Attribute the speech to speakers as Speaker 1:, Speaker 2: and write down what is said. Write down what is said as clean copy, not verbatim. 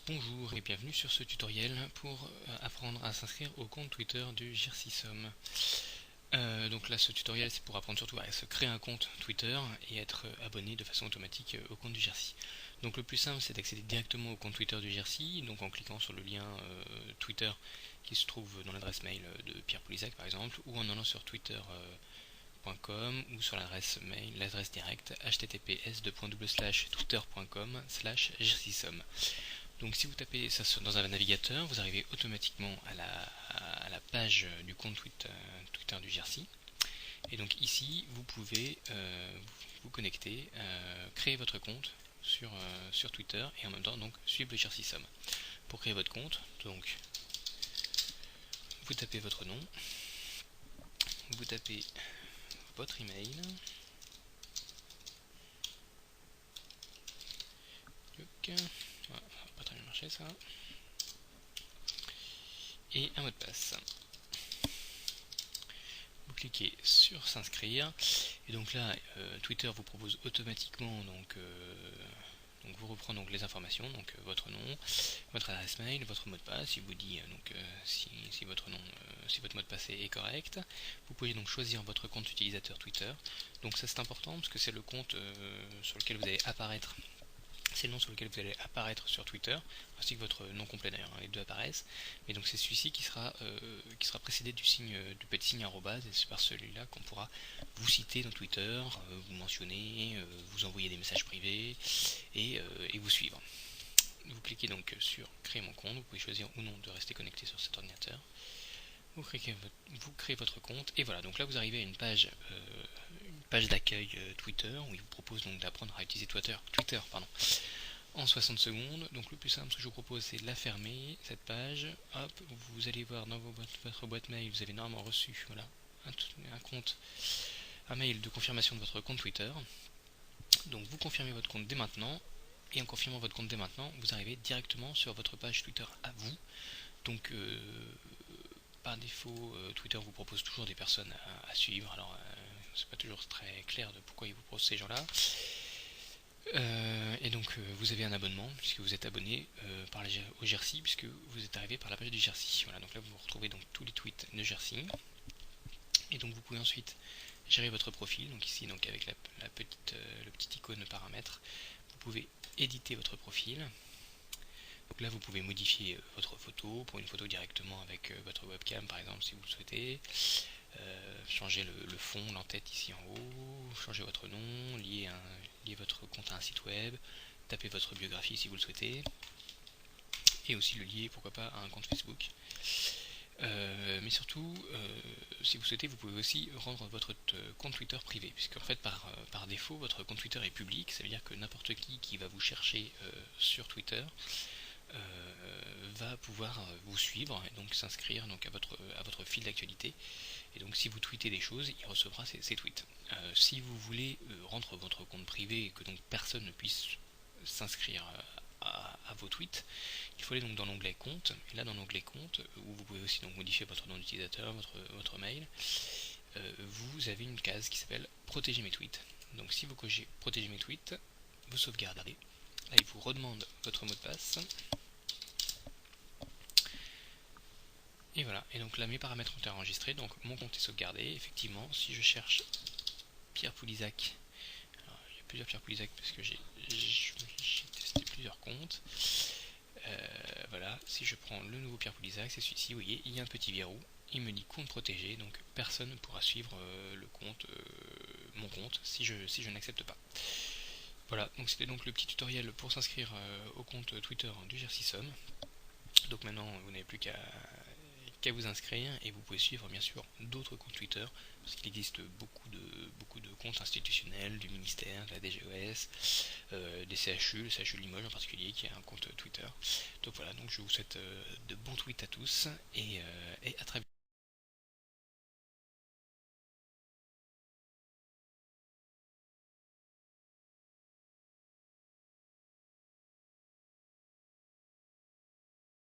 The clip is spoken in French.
Speaker 1: Bonjour et bienvenue sur ce tutoriel pour apprendre à s'inscrire au compte Twitter du JRCSOM. Donc là ce tutoriel c'est pour apprendre surtout à se créer un compte Twitter et être abonné de façon automatique au compte du JRC. Donc le plus simple c'est d'accéder directement au compte Twitter du JRC, donc en cliquant sur le lien Twitter qui se trouve dans l'adresse mail de Pierre Poulizac par exemple, ou en allant sur twitter.com ou sur l'adresse mail, l'adresse directe https://twitter.com/jrcsom. Donc si vous tapez ça dans un navigateur, vous arrivez automatiquement à la page du compte Twitter du JRC. Et donc ici, vous pouvez vous connecter, créer votre compte sur Twitter et en même temps donc suivre le JRCSOM. Pour créer votre compte, donc vous tapez votre nom, vous tapez votre email, voilà, ça va pas très bien marcher ça, et un mot de passe. Vous cliquez sur s'inscrire et donc là Twitter vous propose automatiquement donc vous reprend donc les informations, donc votre nom, votre adresse mail, votre mot de passe. Il vous dit si votre nom, si votre mot de passe est correct. Vous pouvez donc choisir votre compte utilisateur Twitter. Donc ça c'est important parce que c'est le compte sur lequel vous allez apparaître. C'est le nom sur lequel vous allez apparaître sur Twitter, ainsi que votre nom complet d'ailleurs, les deux apparaissent. Mais donc c'est celui-ci qui sera précédé du petit signe arrobase, et c'est par celui-là qu'on pourra vous citer dans Twitter, vous mentionner, vous envoyer des messages privés et vous suivre. Vous cliquez donc sur créer mon compte, vous pouvez choisir ou non de rester connecté sur cet ordinateur. Vous créez votre compte et voilà, donc là vous arrivez à une page d'accueil Twitter où il vous propose donc d'apprendre à utiliser Twitter en 60 secondes. Donc le plus simple ce que je vous propose c'est de la fermer, cette page. Hop, vous allez voir dans votre boîte mail, vous avez normalement reçu voilà, un mail de confirmation de votre compte Twitter. Donc vous confirmez votre compte dès maintenant, et en confirmant votre compte dès maintenant, vous arrivez directement sur votre page Twitter à vous. Donc par défaut, Twitter vous propose toujours des personnes à suivre, alors c'est pas toujours très clair de pourquoi il vous propose ces gens-là. Et donc vous avez un abonnement puisque vous êtes abonné au JRC, puisque vous êtes arrivé par la page du JRC. Voilà, donc là vous retrouvez donc tous les tweets de JRC. Et donc vous pouvez ensuite gérer votre profil, donc ici donc avec le petit icône paramètres, vous pouvez éditer votre profil. Donc là vous pouvez modifier votre photo, pour une photo directement avec votre webcam par exemple si vous le souhaitez, changer le fond, l'entête ici en haut, changer votre nom, lier votre compte à un site web, taper votre biographie si vous le souhaitez, et aussi le lier pourquoi pas à un compte Facebook. Mais surtout, si vous souhaitez, vous pouvez aussi rendre votre compte Twitter privé, puisqu'en fait par défaut votre compte Twitter est public, ça veut dire que n'importe qui va vous chercher sur Twitter va pouvoir vous suivre et donc s'inscrire donc à votre fil d'actualité, et donc si vous tweetez des choses, il recevra ces tweets. Si vous voulez rendre votre compte privé et que donc personne ne puisse s'inscrire à vos tweets, il faut aller donc dans l'onglet compte, et là dans l'onglet compte, où vous pouvez aussi donc modifier votre nom d'utilisateur, votre mail, vous avez une case qui s'appelle protéger mes tweets. Donc si vous cochez protéger mes tweets, vous sauvegardez. Là il vous redemande votre mot de passe. Et voilà, et donc là mes paramètres ont été enregistrés, donc mon compte est sauvegardé. Effectivement, si je cherche Pierre Poulizac, alors il y a plusieurs Pierre Poulizac parce que j'ai testé plusieurs comptes. Voilà, si je prends le nouveau Pierre Poulizac, c'est celui-ci, vous voyez, il y a un petit verrou, il me dit compte protégé, donc personne ne pourra suivre mon compte si je n'accepte pas. Voilà, donc c'était donc le petit tutoriel pour s'inscrire au compte Twitter du JRCSOM. Donc maintenant vous n'avez plus qu'à vous inscrire, et vous pouvez suivre bien sûr d'autres comptes Twitter, parce qu'il existe beaucoup de comptes institutionnels, du ministère, de la DGOS, des CHU, le CHU Limoges en particulier qui a un compte Twitter. Donc voilà, donc je vous souhaite de bons tweets à tous, et à très bientôt.